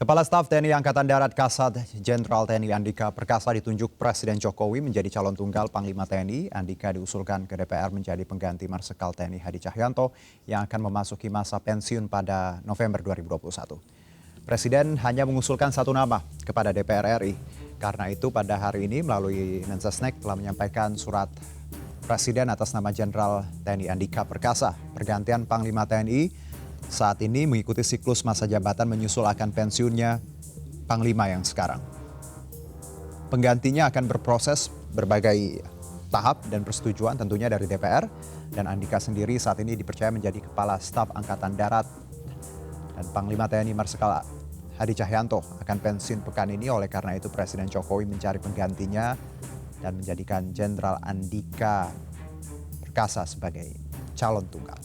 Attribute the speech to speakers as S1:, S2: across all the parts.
S1: Kepala Staf TNI Angkatan Darat Kasat Jenderal TNI Andika Perkasa ditunjuk Presiden Jokowi menjadi calon tunggal Panglima TNI. Andika diusulkan ke DPR menjadi pengganti Marsikal TNI Hadi Cahyanto yang akan memasuki masa pensiun pada November 2021. Presiden hanya mengusulkan satu nama kepada DPR RI. Karena itu pada hari ini melalui Mensesnek telah menyampaikan surat Presiden atas nama Jenderal TNI Andika Perkasa. Pergantian Panglima TNI saat ini mengikuti siklus masa jabatan menyusul akan pensiunnya Panglima yang sekarang. Penggantinya akan berproses berbagai tahap dan persetujuan tentunya dari DPR. Dan Andika sendiri saat ini dipercaya menjadi Kepala Staf Angkatan Darat. Dan Panglima TNI Marsikal Hadi Cahyanto akan pensiun pekan ini, oleh karena itu Presiden Jokowi mencari penggantinya dan menjadikan Jenderal Andika Perkasa sebagai calon tunggal.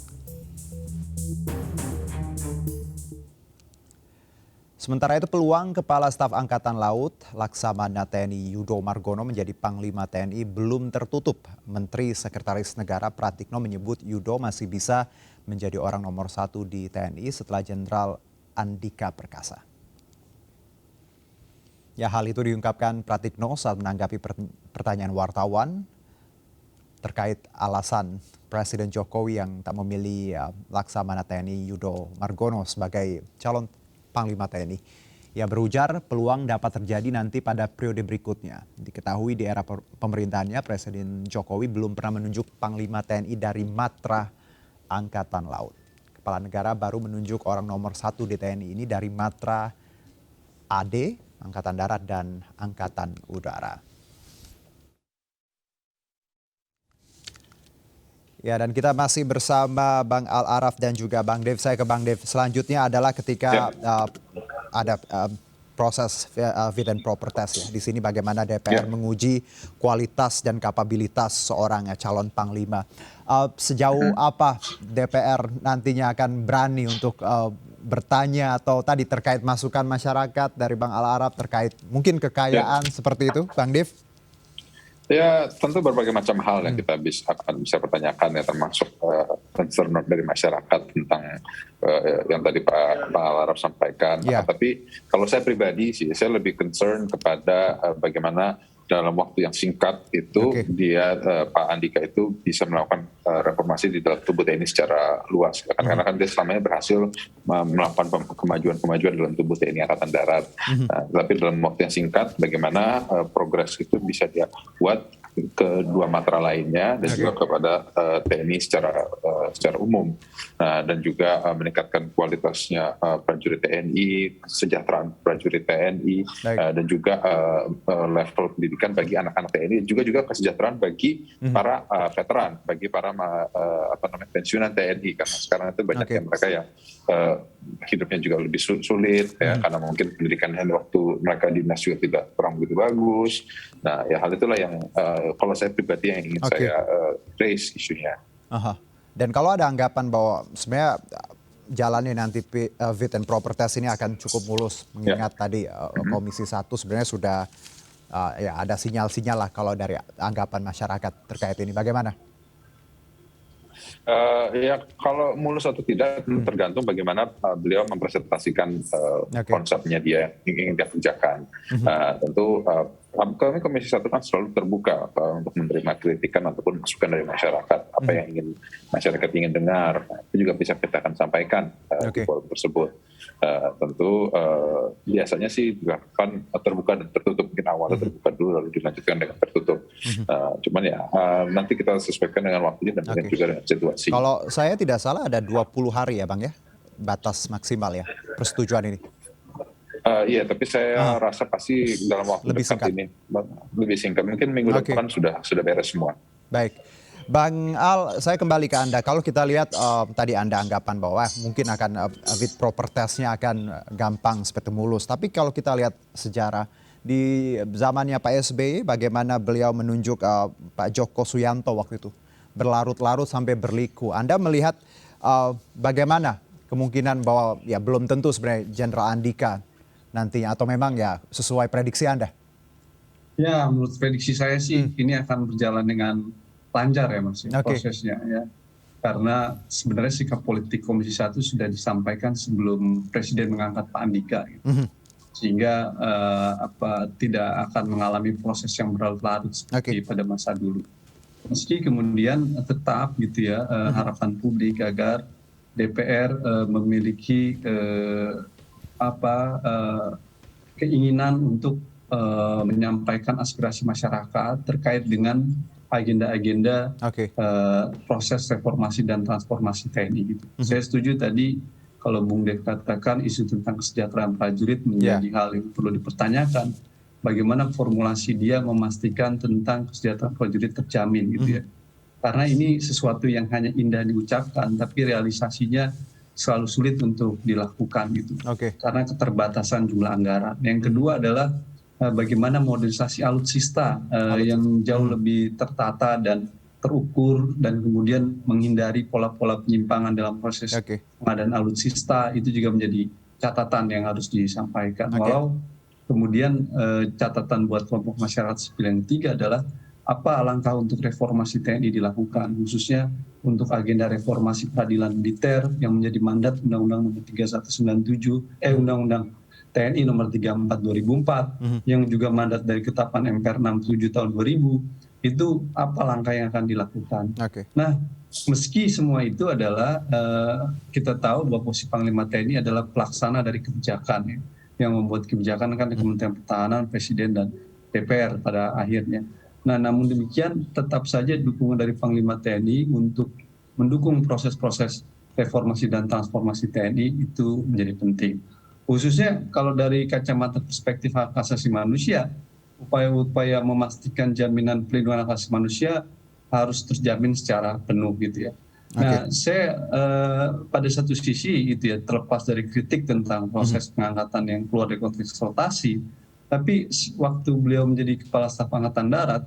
S1: Sementara itu peluang Kepala Staf Angkatan Laut Laksamana TNI Yudo Margono menjadi Panglima TNI belum tertutup. Menteri Sekretaris Negara Pratikno menyebut Yudo masih bisa menjadi orang nomor 1 di TNI setelah Jenderal Andika Perkasa. Ya, hal itu diungkapkan Pratikno saat menanggapi pertanyaan wartawan terkait alasan Presiden Jokowi yang tak memilih Laksamana TNI Yudo Margono sebagai calon Panglima TNI. Ia berujar peluang dapat terjadi nanti pada periode berikutnya. Diketahui di era pemerintahannya Presiden Jokowi belum pernah menunjuk Panglima TNI dari matra Angkatan Laut. Kepala negara baru menunjuk orang nomor 1 di TNI ini dari matra AD, Angkatan Darat dan Angkatan Udara. Ya, dan kita masih bersama Bang Al-Araf dan juga Bang Dev. Saya ke Bang Dev. Selanjutnya adalah ketika ada proses fit and proper test ya. Di sini bagaimana DPR menguji kualitas dan kapabilitas seorang calon panglima. Sejauh apa DPR nantinya akan berani untuk bertanya atau tadi terkait masukan masyarakat dari Bang Al-Araf terkait mungkin kekayaan seperti itu, Bang Dev?
S2: Ya, tentu berbagai macam hal yang kita akan bisa pertanyakan ya, termasuk concern dari masyarakat tentang yang tadi Pak Al-Araf sampaikan. Tapi kalau saya pribadi sih, saya lebih concern kepada bagaimana dalam waktu yang singkat itu Pak Andika itu bisa melakukan reformasi di dalam tubuh TNI secara luas. Karena kan dia selamanya berhasil melakukan kemajuan dalam tubuh TNI Angkatan Darat. Tapi dalam waktu yang singkat, bagaimana progres itu bisa dia buat ke dua matra lainnya dan juga kepada TNI secara umum. Dan juga meningkatkan kualitasnya prajurit TNI, kesejahteraan prajurit TNI, dan juga level pendidikan bagi anak-anak TNI, juga kesejahteraan bagi para veteran, bagi para pensiunan TNI, karena sekarang itu banyak yang mereka yang hidupnya juga lebih sulit ya, karena mungkin pendidikan waktu mereka dinas juga tidak kurang begitu bagus. Nah, ya hal itulah yang kalau saya pribadi yang ingin saya raise isunya.
S1: Dan kalau ada anggapan bahwa sebenarnya jalannya nanti fit and proper test ini akan cukup mulus, mengingat tadi Komisi 1 sebenarnya sudah ya ada sinyal-sinyal lah kalau dari anggapan masyarakat terkait ini. Bagaimana?
S2: Ya, kalau mulus atau tidak tergantung bagaimana beliau mempresentasikan konsepnya dia yang ingin dia kerjakan. Tentu kami Komisi 1 kan selalu terbuka untuk menerima kritikan ataupun masukan dari masyarakat, apa yang ingin masyarakat ingin dengar, itu juga bisa kita akan sampaikan di forum tersebut. Tentu biasanya sih juga kan terbuka dan tertutup, mungkin awalnya terbuka dulu lalu dilanjutkan dengan tertutup. Cuman ya nanti kita sesuaikan dengan waktunya dan mungkin juga dengan situasi.
S1: Kalau saya tidak salah ada 20 hari ya Bang ya, batas maksimal ya persetujuan ini.
S2: Iya, tapi saya rasa pasti dalam waktu dekat ini lebih singkat. Mungkin minggu depan sudah beres semua.
S1: Baik. Bang Al, saya kembali ke Anda. Kalau kita lihat tadi Anda anggapan bahwa mungkin akan fit proper testnya akan gampang seperti mulus. Tapi kalau kita lihat sejarah di zamannya Pak SBY, bagaimana beliau menunjuk Pak Joko Suyanto waktu itu berlarut-larut sampai berliku. Anda melihat bagaimana kemungkinan bahwa ya belum tentu sebenarnya Jenderal Andika nantinya, atau memang ya sesuai prediksi Anda?
S3: Ya, menurut prediksi saya sih ini akan berjalan dengan lancar ya Mas prosesnya ya. Karena sebenarnya sikap politik Komisi 1 sudah disampaikan sebelum Presiden mengangkat Pak Andika. Gitu. sehingga tidak akan mengalami proses yang berlarut-larut seperti pada masa dulu. Meski kemudian tetap gitu ya harapan publik agar DPR memiliki keinginan untuk menyampaikan aspirasi masyarakat terkait dengan agenda-agenda proses reformasi dan transformasi TNI. Gitu. Saya setuju tadi kalau Bung Dev katakan isu tentang kesejahteraan prajurit menjadi hal yang perlu dipertanyakan. Bagaimana formulasi dia memastikan tentang kesejahteraan prajurit terjamin gitu ya. Karena ini sesuatu yang hanya indah diucapkan, tapi realisasinya selalu sulit untuk dilakukan gitu. Karena keterbatasan jumlah anggaran. Yang kedua adalah bagaimana modernisasi alutsista yang jauh lebih tertata dan terukur dan kemudian menghindari pola-pola penyimpangan dalam proses pengadaan alutsista itu juga menjadi catatan yang harus disampaikan. Walau kemudian catatan buat kelompok masyarakat sipil yang ketiga adalah apa langkah untuk reformasi TNI dilakukan, khususnya untuk agenda reformasi peradilan militer yang menjadi mandat Undang-Undang Nomor 3197, Undang-Undang TNI Nomor 34 2004, yang juga mandat dari Ketetapan MPR 67 tahun 2000, itu apa langkah yang akan dilakukan. Nah, meski semua itu adalah kita tahu bahwa posisi Panglima TNI adalah pelaksana dari kebijakan ya. Yang membuat kebijakan kan Kementerian Pertahanan, Presiden, dan DPR pada akhirnya. Nah, namun demikian tetap saja dukungan dari Panglima TNI untuk mendukung proses-proses reformasi dan transformasi TNI itu menjadi penting. Khususnya kalau dari kacamata perspektif hak asasi manusia, upaya-upaya memastikan jaminan pelindungan hak asasi manusia harus terjamin secara penuh gitu ya. Nah, saya pada satu sisi itu ya terlepas dari kritik tentang proses pengangkatan yang keluar dari konteks rotasi, tapi waktu beliau menjadi Kepala Staf Angkatan Darat,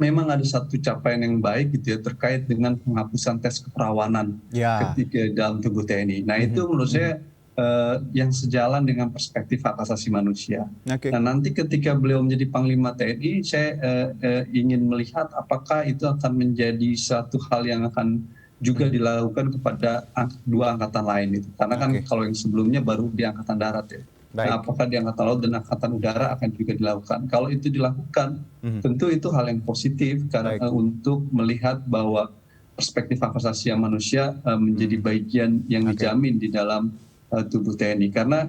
S3: memang ada satu capaian yang baik gitu ya terkait dengan penghapusan tes keperawanan ketika dalam tubuh TNI. Nah, itu menurut saya yang sejalan dengan perspektif hak asasi manusia. Nah, nanti ketika beliau menjadi Panglima TNI, saya ingin melihat apakah itu akan menjadi satu hal yang akan juga dilakukan kepada dua angkatan lain itu. Karena kan kalau yang sebelumnya baru di Angkatan Darat ya. Nah, apakah di Angkatan Laut dan Angkatan Udara akan juga dilakukan? Kalau itu dilakukan, tentu itu hal yang positif karena untuk melihat bahwa perspektif hak asasi manusia menjadi bagian yang dijamin di dalam tubuh TNI. Karena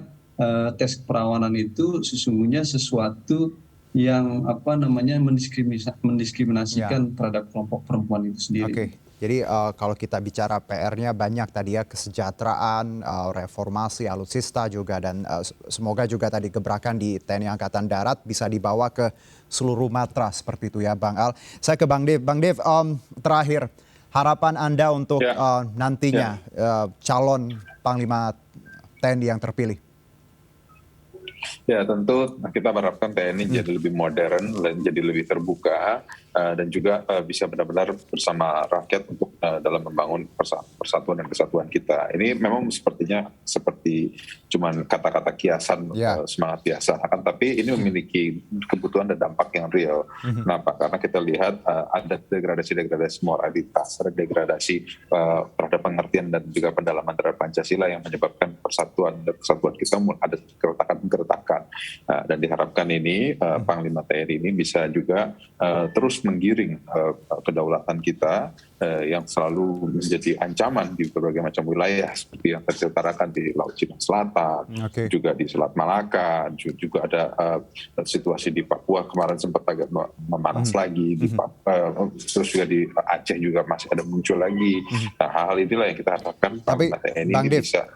S3: tes keperawanan itu sesungguhnya sesuatu yang mendiskriminasikan terhadap kelompok perempuan itu sendiri.
S1: Jadi kalau kita bicara PR-nya banyak tadi ya, kesejahteraan, reformasi, alutsista juga, dan semoga juga tadi gebrakan di TNI Angkatan Darat bisa dibawa ke seluruh matra seperti itu ya Bang Al. Saya ke Bang Dev. Bang Dev, terakhir harapan Anda untuk nantinya calon Panglima TNI yang terpilih.
S2: Ya, tentu kita berharapkan TNI jadi lebih modern dan jadi lebih terbuka dan juga bisa benar-benar bersama rakyat untuk dalam membangun persatuan dan kesatuan kita. Ini memang sepertinya seperti cuman kata-kata kiasan semangat biasa, akan tapi ini memiliki kebutuhan dan dampak yang real. Kenapa? Karena kita lihat ada degradasi moralitas, ada degradasi terhadap pengertian dan juga pendalaman terhadap Pancasila yang menyebabkan persatuan dan kesatuan kita ada gertakan. Dan diharapkan ini Panglima TNI ini bisa juga terus menggiring kedaulatan kita yang selalu menjadi ancaman di berbagai macam wilayah seperti yang terutarakan di Laut Cina Selatan, juga di Selat Malaka, juga ada situasi di Papua kemarin sempat agak memanas lagi, terus juga di Aceh juga masih ada muncul lagi. Nah, hal inilah yang kita harapkan Panglima TNI ini bisa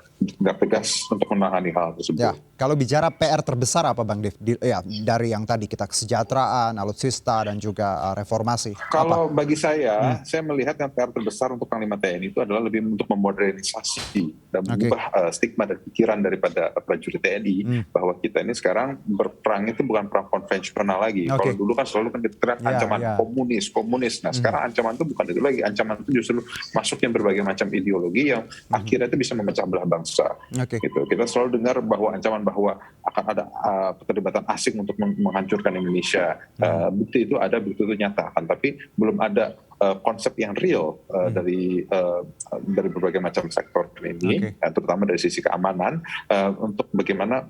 S2: tegas untuk menangani hal tersebut.
S1: Ya, kalau bicara PR terbesar apa Bang Dev? Dari yang tadi kita kesejahteraan, alutsista dan juga reformasi.
S2: Kalau bagi saya melihat yang PR terbesar untuk Panglima TNI itu adalah lebih untuk memodernisasi dan mengubah stigma dan pikiran daripada prajurit TNI bahwa kita ini sekarang berperang itu bukan perang konvensional lagi. Kalau dulu kan selalu kan diterang ancaman komunis. Nah, sekarang ancaman itu bukan itu lagi. Ancaman itu justru masuknya berbagai macam ideologi yang akhirnya itu bisa memecah belah bangsa bangsa. Gitu. Kita selalu dengar bahwa ancaman bahwa akan ada keterlibatan asing untuk menghancurkan Indonesia. Bukti itu ada, bukti itu nyata, kan? Tapi belum ada konsep yang real dari berbagai macam sektor ini, terutama dari sisi keamanan, untuk bagaimana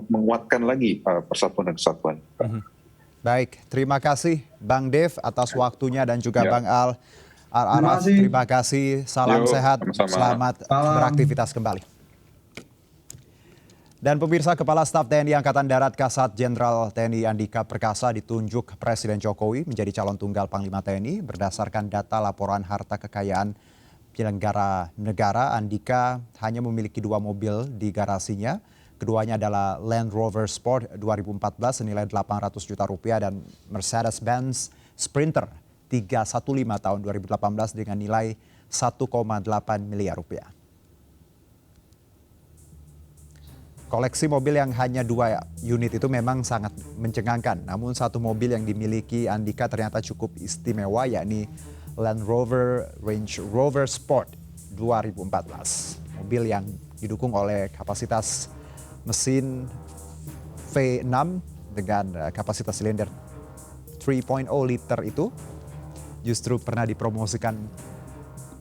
S2: menguatkan lagi persatuan dan kesatuan.
S1: Baik, terima kasih Bang Dev atas waktunya dan juga Bang Al-Araf. Terima kasih, salam sehat, selamat beraktivitas kembali. Dan pemirsa, Kepala Staf TNI Angkatan Darat Kasat Jenderal TNI Andika Perkasa ditunjuk Presiden Jokowi menjadi calon tunggal Panglima TNI berdasarkan data laporan harta kekayaan penyelenggara negara. Andika hanya memiliki 2 mobil di garasinya. Keduanya adalah Land Rover Sport 2014 senilai 800 juta rupiah dan Mercedes-Benz Sprinter 315 tahun 2018 dengan nilai 1,8 miliar rupiah. Koleksi mobil yang hanya 2 unit itu memang sangat mencengangkan. Namun satu mobil yang dimiliki Andika ternyata cukup istimewa, yakni Land Rover Range Rover Sport 2014. Mobil yang didukung oleh kapasitas mesin V6 dengan kapasitas silinder 3.0 liter itu justru pernah dipromosikan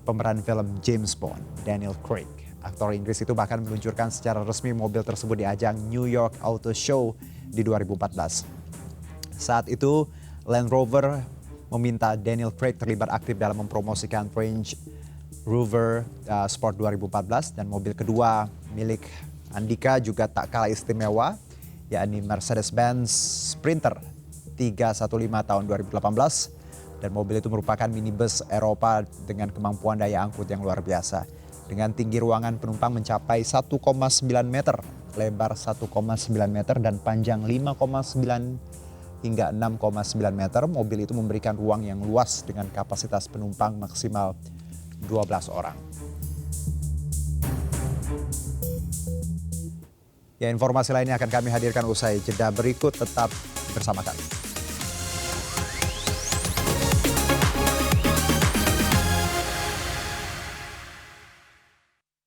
S1: pemeran film James Bond, Daniel Craig. Aktor Inggris itu bahkan meluncurkan secara resmi mobil tersebut di ajang New York Auto Show di 2014. Saat itu Land Rover meminta Daniel Craig terlibat aktif dalam mempromosikan Range Rover Sport 2014, dan mobil kedua milik Andika juga tak kalah istimewa, yakni Mercedes-Benz Sprinter 315 tahun 2018, dan mobil itu merupakan minibus Eropa dengan kemampuan daya angkut yang luar biasa. Dengan tinggi ruangan penumpang mencapai 1,9 meter, lebar 1,9 meter dan panjang 5,9 hingga 6,9 meter, mobil itu memberikan ruang yang luas dengan kapasitas penumpang maksimal 12 orang. Ya, informasi lainnya akan kami hadirkan usai jeda berikut, tetap bersama kami.